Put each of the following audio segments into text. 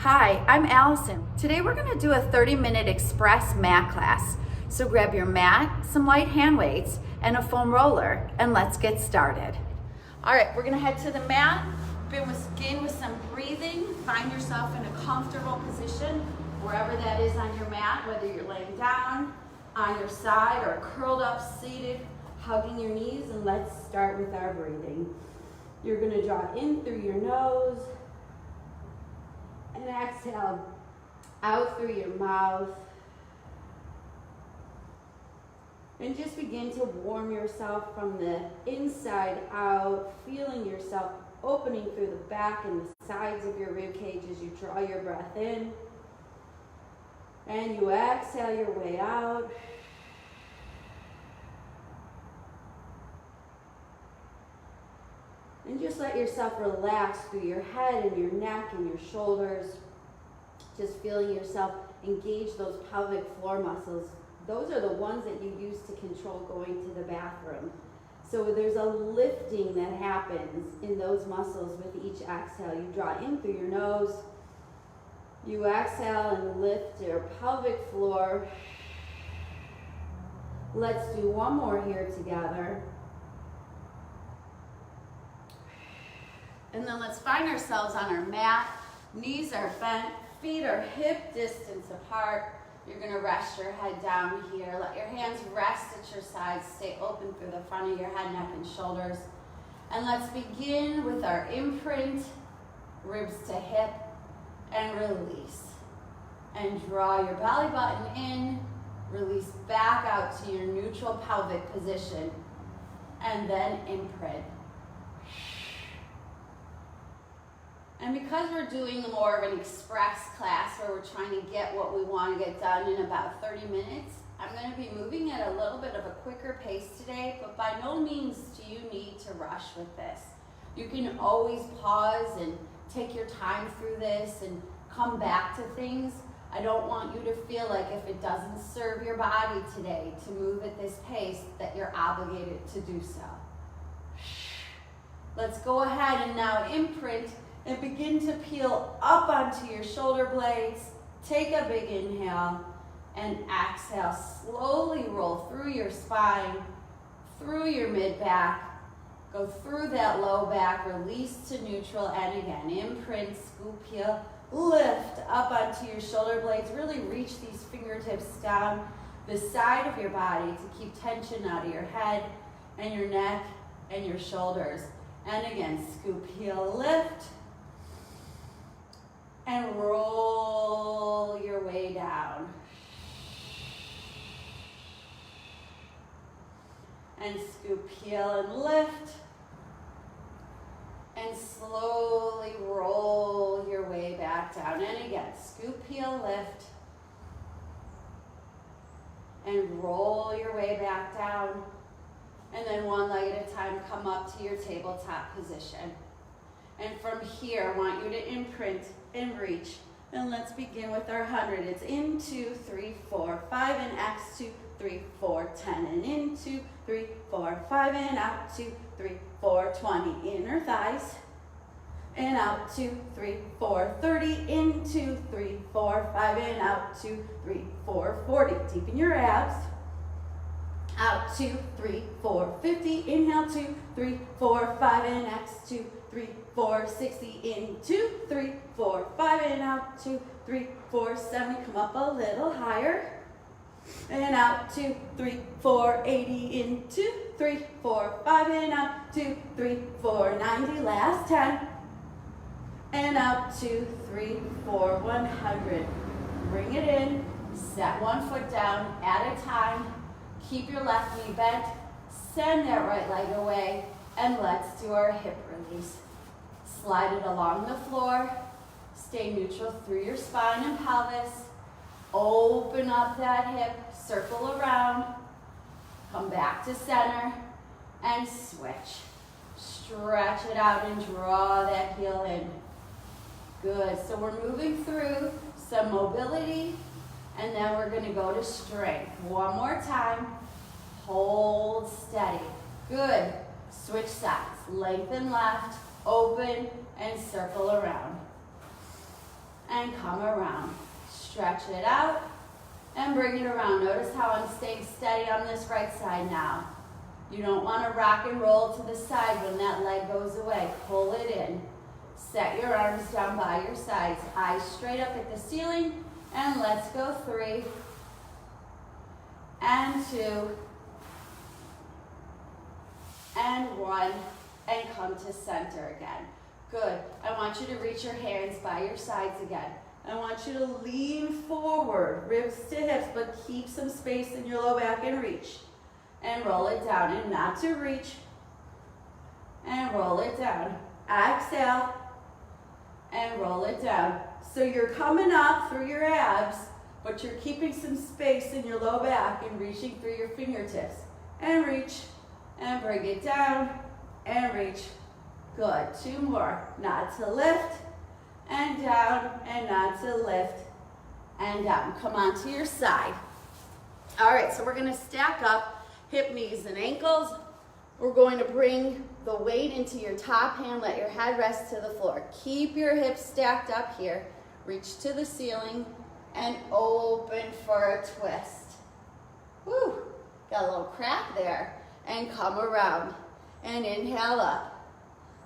Hi, I'm Allison. Today we're going to do a 30-minute express mat class. So grab your mat, some light hand weights, and a foam roller, and let's get started. All right, we're going to head to the mat. Begin with some breathing. Find yourself in a comfortable position, wherever that is on your mat, whether you're laying down, on your side, or curled up, seated, hugging your knees, and let's start with our breathing. You're going to draw in through your nose, and exhale out through your mouth. And just begin to warm yourself from the inside out, feeling yourself opening through the back and the sides of your rib cage as you draw your breath in. And you exhale your way out. And just let yourself relax through your head and your neck and your shoulders. Just feeling yourself engage those pelvic floor muscles. Those are the ones that you use to control going to the bathroom. So there's a lifting that happens in those muscles with each exhale. You draw in through your nose. You exhale and lift your pelvic floor. Let's do one more here together. And then let's find ourselves on our mat. Knees are bent, feet are hip distance apart. You're gonna rest your head down here. Let your hands rest at your sides. Stay open through the front of your head, neck, and shoulders. And let's begin with our imprint, ribs to hip, and release. And draw your belly button in, release back out to your neutral pelvic position, and then imprint. And because we're doing more of an express class where we're trying to get what we want to get done in about 30 minutes, I'm going to be moving at a little bit of a quicker pace today, but by no means do you need to rush with this. You can always pause and take your time through this and come back to things. I don't want you to feel like if it doesn't serve your body today to move at this pace that you're obligated to do so. Let's go ahead and now imprint and begin to peel up onto your shoulder blades. Take a big inhale and exhale. Slowly roll through your spine, through your mid-back. Go through that low back, release to neutral, and again, imprint, scoop, peel, lift up onto your shoulder blades. Really reach these fingertips down the side of your body to keep tension out of your head and your neck and your shoulders. And again, scoop, heel, lift. And roll your way down. And scoop, heel, and lift. And slowly roll your way back down. And again, scoop, heel, lift. And roll your way back down. And then one leg at a time, come up to your tabletop position. And from here, I want you to imprint and reach. And let's begin with our 100. It's in, 2, 3, 4, 5, and X, 2, 3, 4, 10. And in, 2, 3, 4, 5, and out, 2, 3, 4, 20. Inner thighs. And out, 2, 3, 4, 30. In, 2, 3, 4, 5, and out, 2, 3, 4, 40. Deepen your abs. Out, 2, 3, 4, 50. Inhale, 2, 3, 4, 5, and X, 2, 3, 4, 60. In, 2, 3, 4, 5, and out, 2, 3, 4, 70. Come up a little higher. And out, 2, 3, 4, 80. In, 2, 3, 4, 5, and out, 2, 3, 4, 90. Last 10. And out, 2, 3, 4, 100. Bring it in. Set one foot down at a time. Keep your left knee bent. Send that right leg away. And let's do our hip release. Slide it along the floor. Stay neutral through your spine and pelvis. Open up that hip. Circle around. Come back to center. And switch. Stretch it out and draw that heel in. Good. So we're moving through some mobility. And then we're going to go to strength. One more time. Hold steady. Good. Switch sides. Lengthen left, open, and circle around. and come around. Stretch it out and bring it around. Notice how I'm staying steady on this right side now. You don't want to rock and roll to the side when that leg goes away. Pull it in. Set your arms down by your sides. Eyes straight up at the ceiling. And let's go 3 and 2 and 1 and come to center again. Good. I want you to reach your hands by your sides again. I want you to lean forward, ribs to hips, but keep some space in your low back and reach. And roll it down, and not to reach. And roll it down. Exhale, and roll it down. So you're coming up through your abs, but you're keeping some space in your low back and reaching through your fingertips. And reach, and bring it down, and reach. Good. 2 more. Not to lift, and down, and not to lift, and down. Come on to your side. All right, so we're going to stack up hip, knees, and ankles. We're going to bring the weight into your top hand. Let your head rest to the floor. Keep your hips stacked up here. Reach to the ceiling and open for a twist. Woo! Got a little crack there. And come around. And inhale up.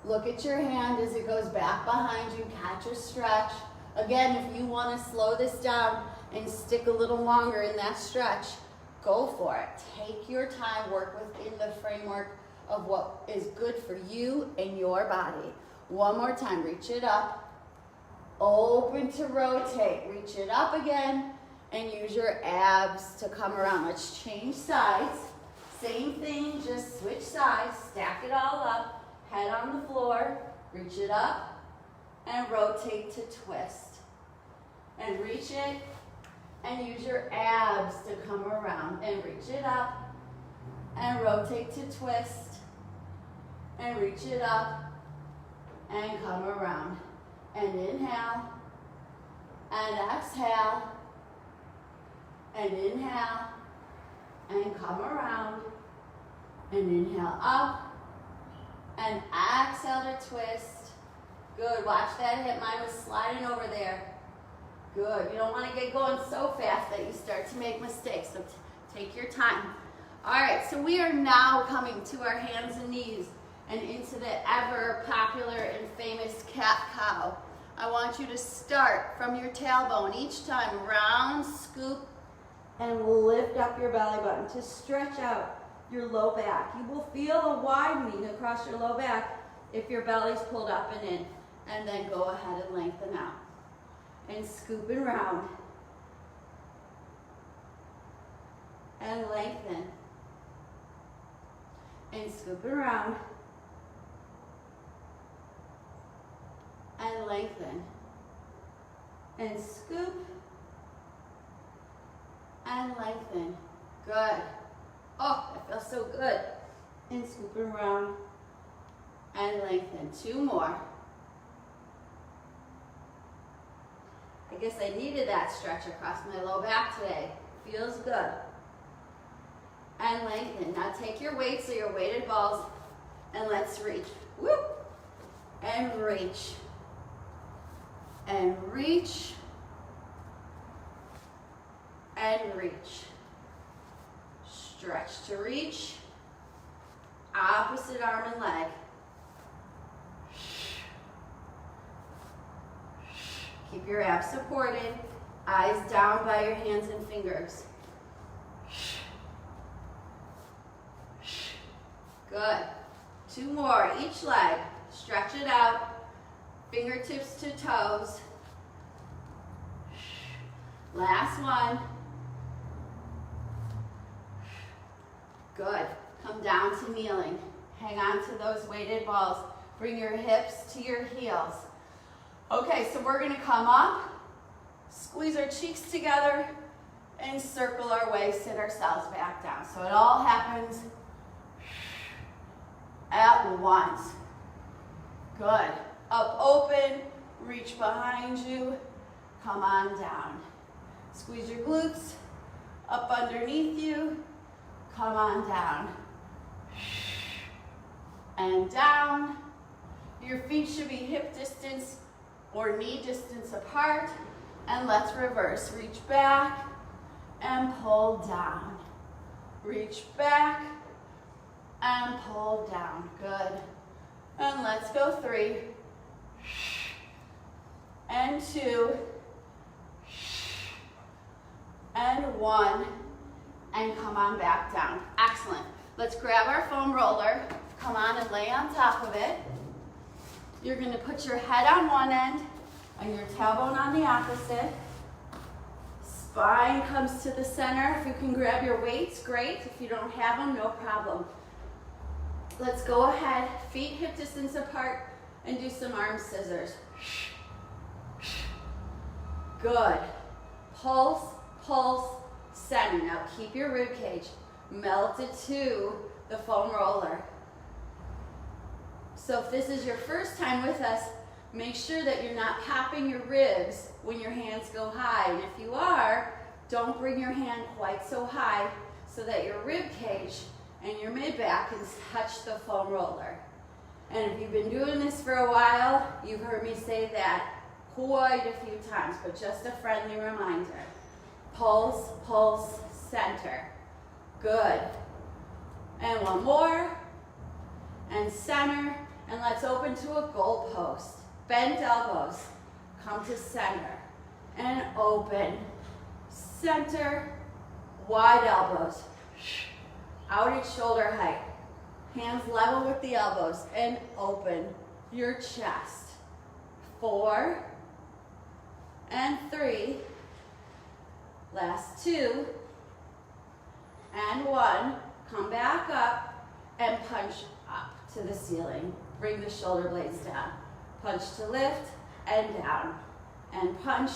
Look at your hand as it goes back behind you. Catch a stretch. Again, if you want to slow this down and stick a little longer in that stretch, go for it. Take your time. Work within the framework of what is good for you and your body. One more time. Reach it up. Open to rotate. Reach it up again. And use your abs to come around. Let's change sides. Same thing. Just switch sides. Stack it all up. Head on the floor. Reach it up. And rotate to twist. And reach it. And use your abs to come around and reach it up and rotate to twist and reach it up and come around and inhale and exhale and inhale and come around and inhale up and exhale to twist. Good. Watch that hip. Mine was sliding over there. Good. You don't want to get going so fast that you start to make mistakes. So take your time. All right, so we are now coming to our hands and knees and into the ever popular and famous cat-cow. I want you to start from your tailbone each time. Round, scoop, and lift up your belly button to stretch out your low back. You will feel a widening across your low back if your belly's pulled up and in. And then go ahead and lengthen out. And scoop and round. And lengthen. And scoop and round. And lengthen. And scoop. And lengthen. Good. Oh, that feels so good. And scoop and round. And lengthen. 2 more. I guess I needed that stretch across my low back today. Feels good. And lengthen. Now take your weights or your weighted balls and let's reach. Whoop. And reach. And reach. And reach. Stretch to reach. Opposite arm and leg. Keep your abs supported, eyes down by your hands and fingers. Good. 2 more, each leg. Stretch it out, fingertips to toes. Last one. Good. Come down to kneeling. Hang on to those weighted balls. Bring your hips to your heels. Okay, so we're going to come up, squeeze our cheeks together, and circle our way, sit ourselves back down. So it all happens at once. Good. Up, open, reach behind you, come on down. Squeeze your glutes, up underneath you, come on down. And down. Your feet should be hip distance or knee distance apart. And let's reverse. Reach back and pull down. Reach back and pull down. Good. And let's go 3 and 2 and 1 and come on back down. Excellent. Let's grab our foam roller. Come on and lay on top of it. You're going to put your head on one end and your tailbone on the opposite. Spine comes to the center. If you can grab your weights, great. If you don't have them, no problem. Let's go ahead, feet hip distance apart, and do some arm scissors. Good. Pulse, pulse, center. Now keep your rib cage melted to the foam roller. So if this is your first time with us, make sure that you're not popping your ribs when your hands go high. And if you are, don't bring your hand quite so high so that your rib cage and your mid-back can touch the foam roller. And if you've been doing this for a while, you've heard me say that quite a few times, but just a friendly reminder. Pulse, pulse, center. Good. And one more. And center. And let's open to a goal post. Bent elbows. Come to center. And open. Center. Wide elbows. Out at shoulder height. Hands level with the elbows. And open your chest. 4 and 3. Last 2 and 1. Come back up and punch up to the ceiling. Bring the shoulder blades down. Punch to lift and down. And punch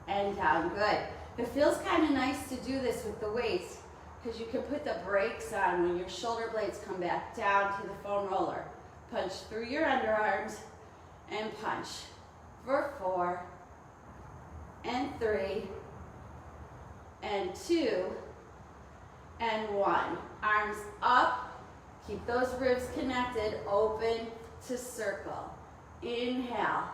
and down. Good. It feels kind of nice to do this with the weights because you can put the brakes on when your shoulder blades come back down to the foam roller. Punch through your underarms and punch for 4 and 3 and 2 and 1. Arms up. Keep those ribs connected. Open to circle. Inhale.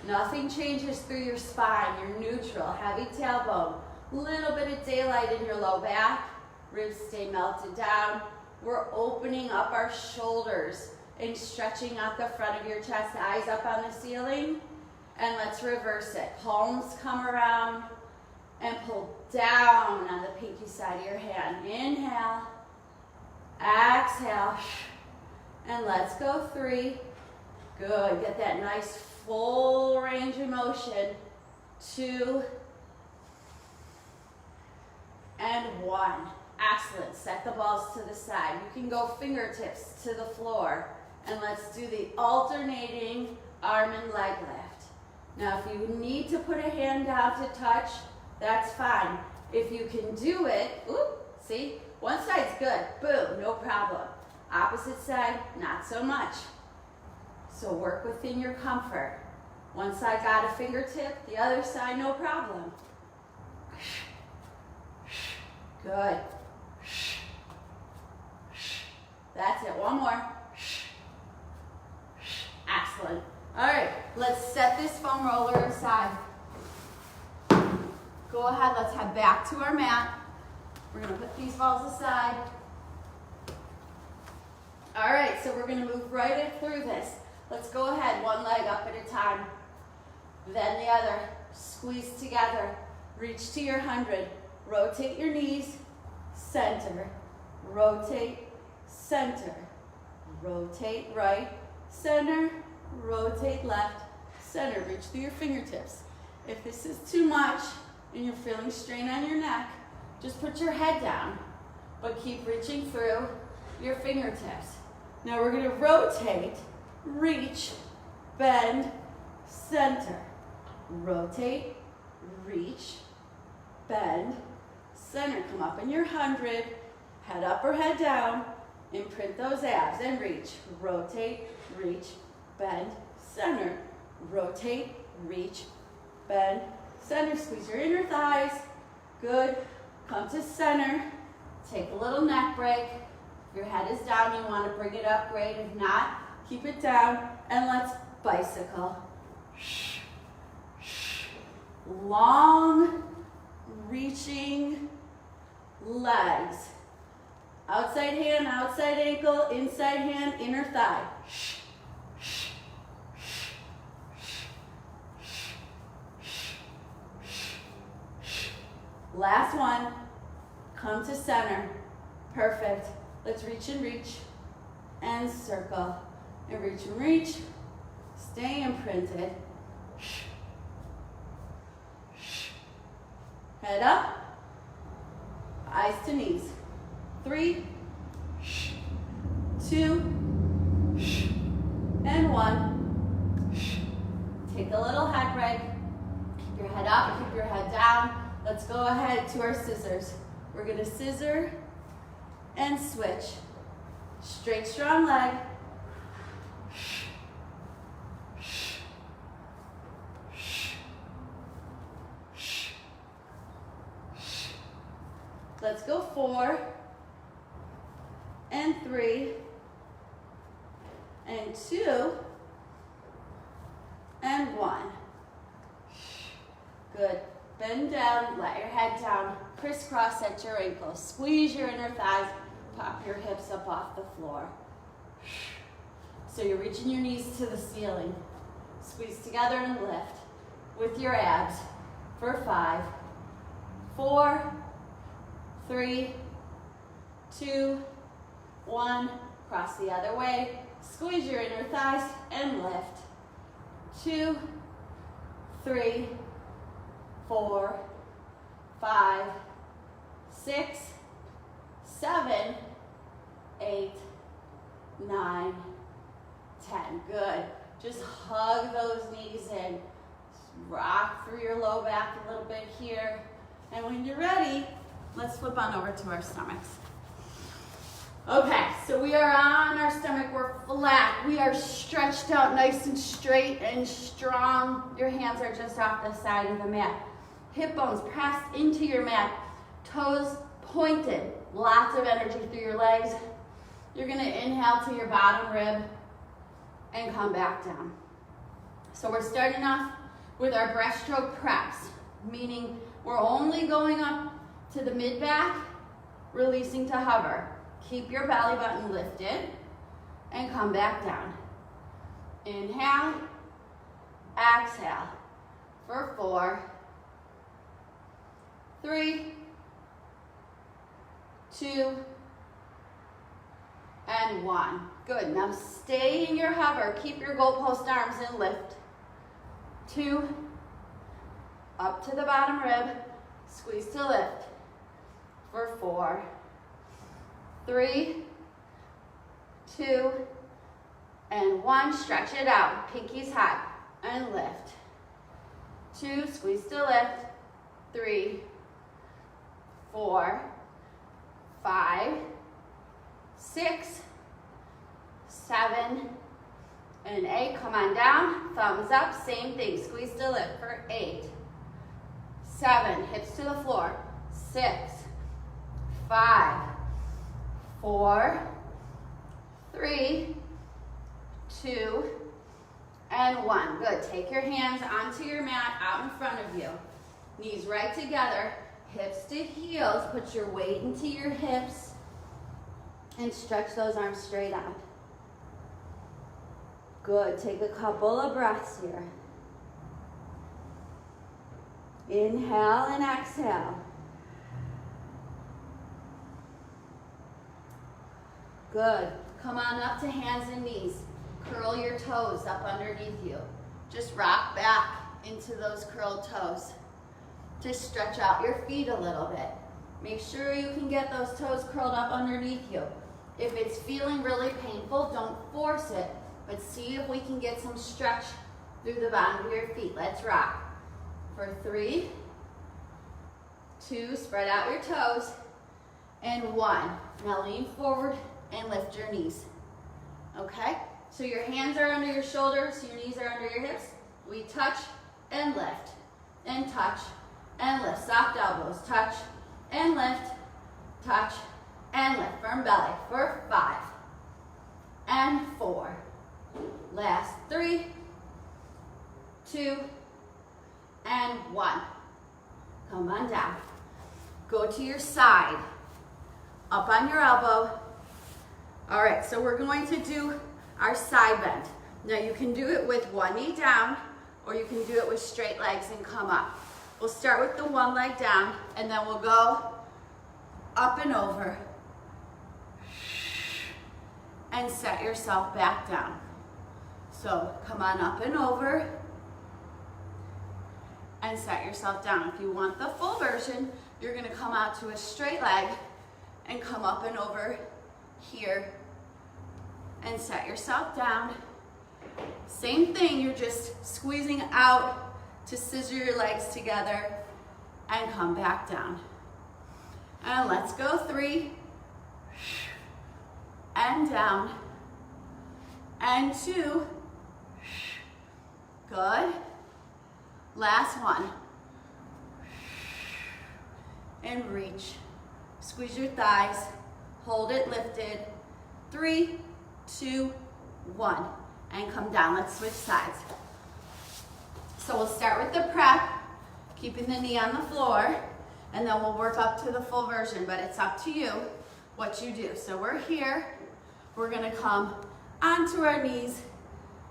Nothing changes through your spine. You're neutral. Heavy tailbone. Little bit of daylight in your low back. Ribs stay melted down. We're opening up our shoulders and stretching out the front of your chest. Eyes up on the ceiling. And let's reverse it. Palms come around and pull down on the pinky side of your hand. Inhale. Exhale. And let's go 3. Good. Get that nice full range of motion. 2 and 1. Excellent. Set the balls to the side. You can go fingertips to the floor. And let's do the alternating arm and leg lift. Now, if you need to put a hand down to touch, that's fine. If you can do it, see, one side's good, boom, no problem. Opposite side, not so much. So work within your comfort. One side got a fingertip, the other side, no problem. Good. That's it, one more. Excellent. All right, let's set this foam roller aside. Go ahead, let's head back to our mat. We're gonna put these balls aside. All right, so we're gonna move right through this. Let's go ahead, one leg up at a time. Then the other, squeeze together. Reach to your 100. Rotate your knees, center. Rotate, center. Rotate right, center. Rotate left, center. Reach through your fingertips. If this is too much and you're feeling strain on your neck, just put your head down, but keep reaching through your fingertips. Now we're gonna rotate, reach, bend, center. Rotate, reach, bend, center. Come up in your 100, head up or head down, imprint those abs and reach. Rotate, reach, bend, center. Rotate, reach, bend, center. Squeeze your inner thighs. Good. Come to center. Take a little neck break. If your head is down, you want to bring it up, great. If not, keep it down. And let's bicycle. Long, reaching legs. Outside hand, outside ankle, inside hand, inner thigh. Last one. Come to center. Perfect. Let's reach and circle. And reach. Stay imprinted. Head up. Eyes to knees. 3, 2, and 1. Take a little head break. Keep your head up, keep your head down. Let's go ahead to our scissors. We're gonna scissor and switch. Straight, strong leg. Let's go 4, and 3, and 2, and 1. Good. Bend down, let your head down, crisscross at your ankles. Squeeze your inner thighs, pop your hips up off the floor. So you're reaching your knees to the ceiling. Squeeze together and lift with your abs for 5, 4, 3, 2, 1. Cross the other way. Squeeze your inner thighs and lift. 2, 3, 4, 5, 6, 7, 8, 9, 10. Good. Just hug those knees in. Rock through your low back a little bit here. And when you're ready, let's flip on over to our stomachs. Okay, so we are on our stomach, we're flat. We are stretched out nice and straight and strong. Your hands are just off the side of the mat. Hip bones pressed into your mat. Toes pointed. Lots of energy through your legs. You're gonna inhale to your bottom rib and come back down. So we're starting off with our breaststroke press, meaning we're only going up to the mid-back, releasing to hover. Keep your belly button lifted and come back down. Inhale, exhale for 4, 3, 2, and 1. Good. Now stay in your hover. Keep your goalpost arms and lift. 2, up to the bottom rib, squeeze to lift for 4, 3, 2, and 1. Stretch it out. Pinkies high and lift. 2, squeeze to lift. 3, 4, 5, 6, 7, and 8. Come on down. Thumbs up. Same thing. Squeeze to lift for 8, 7. Hips to the floor. 6, 5, 4, 3, 2, and 1. Good. Take your hands onto your mat out in front of you. Knees right together. Hips to heels. Put your weight into your hips and stretch those arms straight out. Good. Take a couple of breaths here. Inhale and exhale. Good. Come on up to hands and knees. Curl your toes up underneath you. Just rock back into those curled toes. Just stretch out your feet a little bit. Make sure you can get those toes curled up underneath you. If it's feeling really painful, don't force it, but see if we can get some stretch through the bottom of your feet. Let's rock. For 3, 2, spread out your toes, and 1. Now lean forward and lift your knees. Okay? So your hands are under your shoulders, your knees are under your hips. We touch and lift, and touch and lift. Soft elbows, touch and lift, touch and lift. Firm belly for 5 and 4. Last 3, 2, and 1. Come on down. Go to your side. Up on your elbow. All right, so we're going to do our side bend. Now you can do it with one knee down, or you can do it with straight legs and come up. We'll start with the one leg down, and then we'll go up and over. And set yourself back down. So come on up and over. And set yourself down. If you want the full version, you're gonna come out to a straight leg and come up and over here and set yourself down. Same thing, you're just squeezing out to scissor your legs together and come back down. And let's go 3, and down, and 2, good. Last one, and reach. Squeeze your thighs, hold it lifted. 3, 2, 1, and come down. Let's switch sides. So we'll start with the prep, keeping the knee on the floor, and then we'll work up to the full version, but it's up to you what you do. So we're here, we're gonna come onto our knees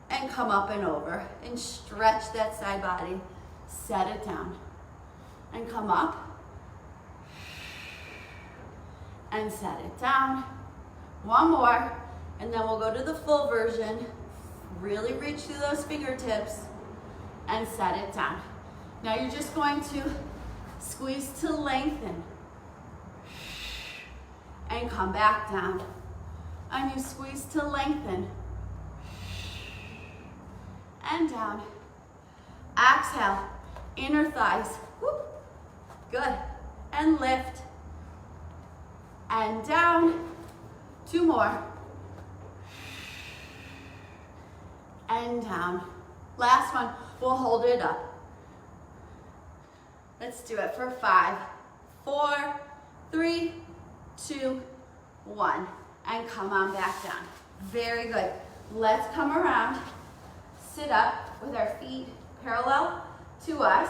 and come up and over and stretch that side body, set it down, and come up and set it down. One more, and then we'll go to the full version. Really reach through those fingertips and set it down. Now you're just going to squeeze to lengthen and come back down. And you squeeze to lengthen and down. Exhale, inner thighs, whoop, good. And lift and down. 2 more. And down. Last one, we'll hold it up. Let's do it for 5, 4, 3, 2, 1. And come on back down. Very good. Let's come around, sit up with our feet parallel to us.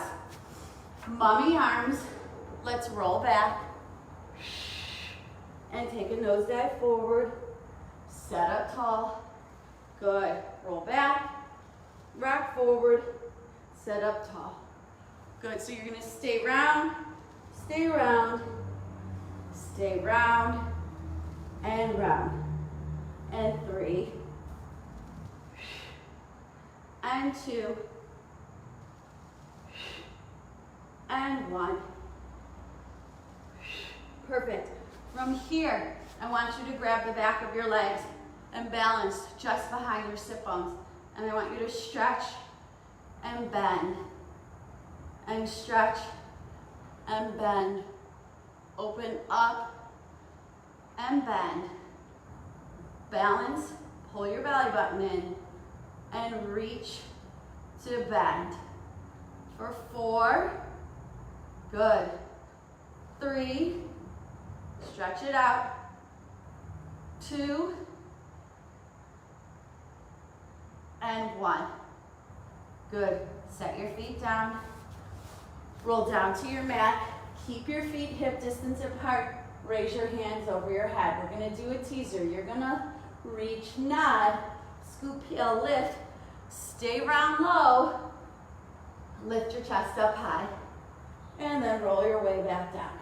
Mummy arms. Let's roll back and take a nosedive forward. Set up tall. Good. Roll back, rock forward, set up tall. Good. So you're going to stay round, stay round, stay round, and round. And 3, and 2, and 1. Perfect. From here, I want you to grab the back of your legs and balance just behind your sit bones. And I want you to stretch and bend, and stretch and bend. Open up and bend. Balance, pull your belly button in, and reach to bend. For 4, good. 3, stretch it out. 2, and 1. Good. Set your feet down. Roll down to your mat. Keep your feet hip distance apart. Raise your hands over your head. We're going to do a teaser. You're going to reach, nod, scoop, heel, lift. Stay round low. Lift your chest up high. And then roll your way back down.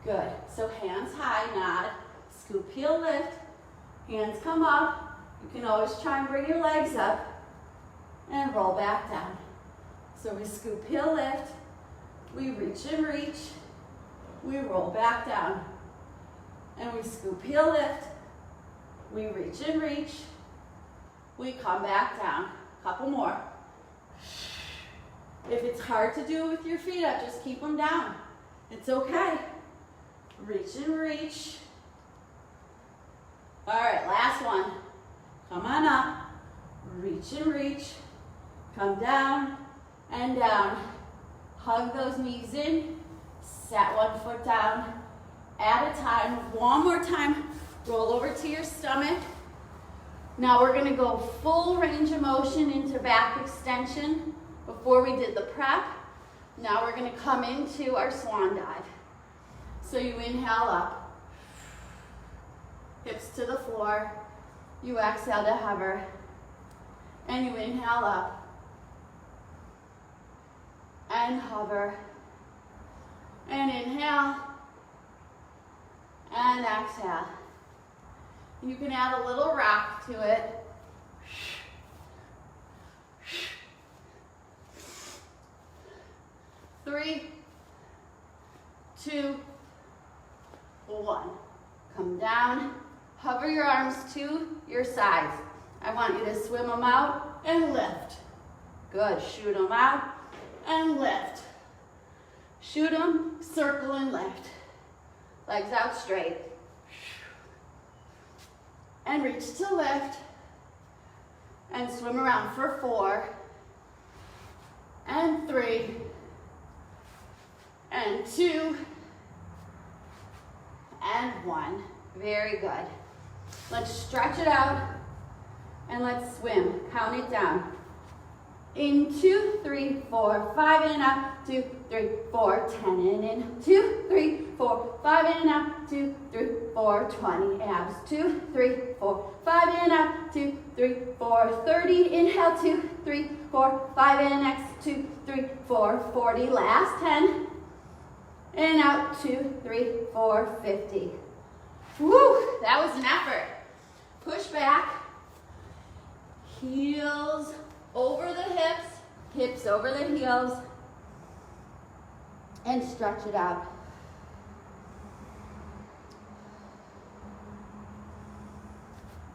Good. So hands high, nod, scoop, heel, lift. Hands come up. You can always try and bring your legs up and roll back down. So we scoop, heel, lift. We reach and reach. We roll back down. And we scoop, heel, lift. We reach and reach. We come back down. Couple more. If it's hard to do it with your feet up, just keep them down. It's okay. Reach and reach. All right, last one. Come on up. Reach and reach. Come down and down. Hug those knees in. Set one foot down at a time. One more time. Roll over to your stomach. Now we're going to go full range of motion into back extension. before we did the prep. Now we're gonna come into our swan dive. So you inhale up, hips to the floor. You exhale to hover, and you inhale up, and hover, and inhale, and exhale. You can add a little rock to it. 3, 2, 1. Come down, hover your arms to your sides. I want you to swim them out and lift. Good, shoot them out and lift. Shoot them, circle and lift. Legs out straight. And reach to lift. And swim around for 4, and 3, and 2, and 1. Very good. Let's stretch it out and let's swim. Count it down. In 2, 3, 4, 5 in and out. 2, 3, 4, 10 and in. 2, 3, 4, 5 in and out. 2, 3, 4, 20 abs. 2, 3, 4, 5 in and out. 2, 3, 4, 30. Inhale. 2, 3, 4, 5 in. Next. 2, 3, 4, 40. Last 10. In and out. 2, 3, 4, 50. Woo! That was an effort. Push back. Heels over the hips. Hips over the heels. And stretch it out.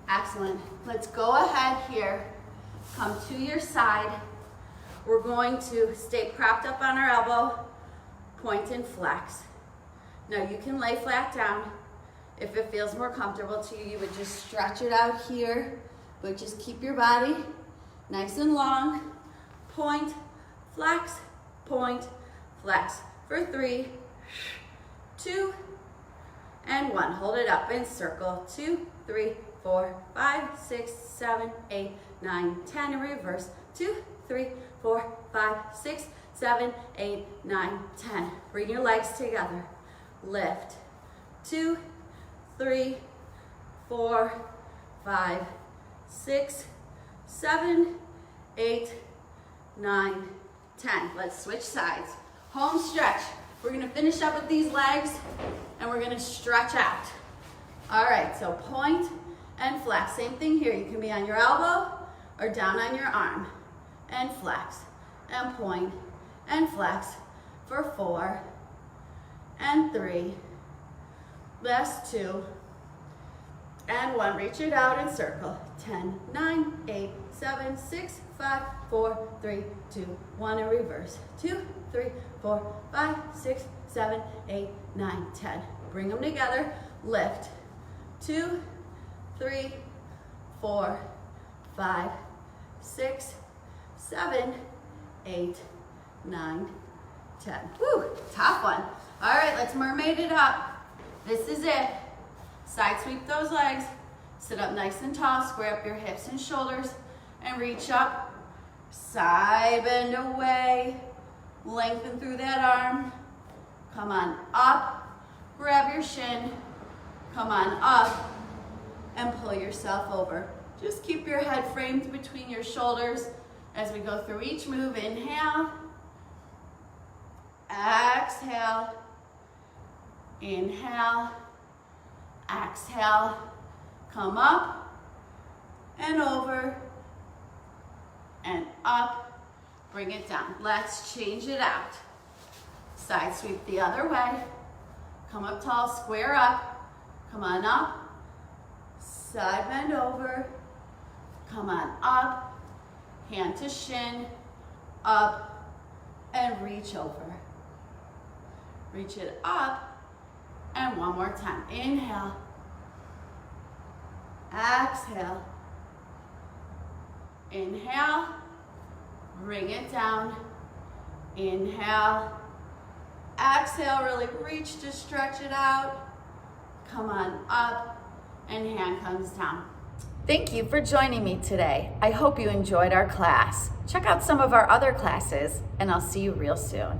Excellent. Let's go ahead here. Come to your side. We're going to stay propped up on our elbow, point and flex. Now you can lay flat down. If it feels more comfortable to you, you would just stretch it out here, but just keep your body nice and long. Point, flex, for 3, 2, and 1. Hold it up and circle. 2, 3, 4, 5, 6, 7, 8, 9, 10, and reverse. 2, 3, 4, 5, 6, 7, 8, 9, 10. Bring your legs together. Lift. 2, 3, 4, 5, 6, 7, 8, 9, 10. Let's switch sides. Home stretch. We're gonna finish up with these legs and we're gonna stretch out. All right, so point and flex. Same thing here. You can be on your elbow or down on your arm. And flex, and point, and flex for 4, and 3, last 2, and 1. Reach it out and circle. 10, 9, 8, 7, 6, 5, 4, 3, 2, 1, and reverse. 2, 3, 4, 5, 6, 7, 8, 9, 10. Bring them together. Lift. 2, 3, 4, 5, 6, 7, 8, 9, 10. Woo, tough one. All right, let's mermaid it up. This is it. Side sweep those legs. Sit up nice and tall. Square up your hips and shoulders and reach up. Side bend away. Lengthen through that arm. Come on up. Grab your shin. Come on up and pull yourself over. Just keep your head framed between your shoulders as we go through each move. Inhale. Exhale. Inhale. Exhale. Come up and over and up. Bring it down. Let's change it out. Side sweep the other way. Come up tall, square up. Come on up. Side bend over. Come on up. Hand to shin. Up and reach over. Reach it up. And one more time. Inhale. Exhale. Inhale. Bring it down. Inhale. Exhale. Really reach to stretch it out. Come on up. And hand comes down. Thank you for joining me today. I hope you enjoyed our class. Check out some of our other classes, and I'll see you real soon.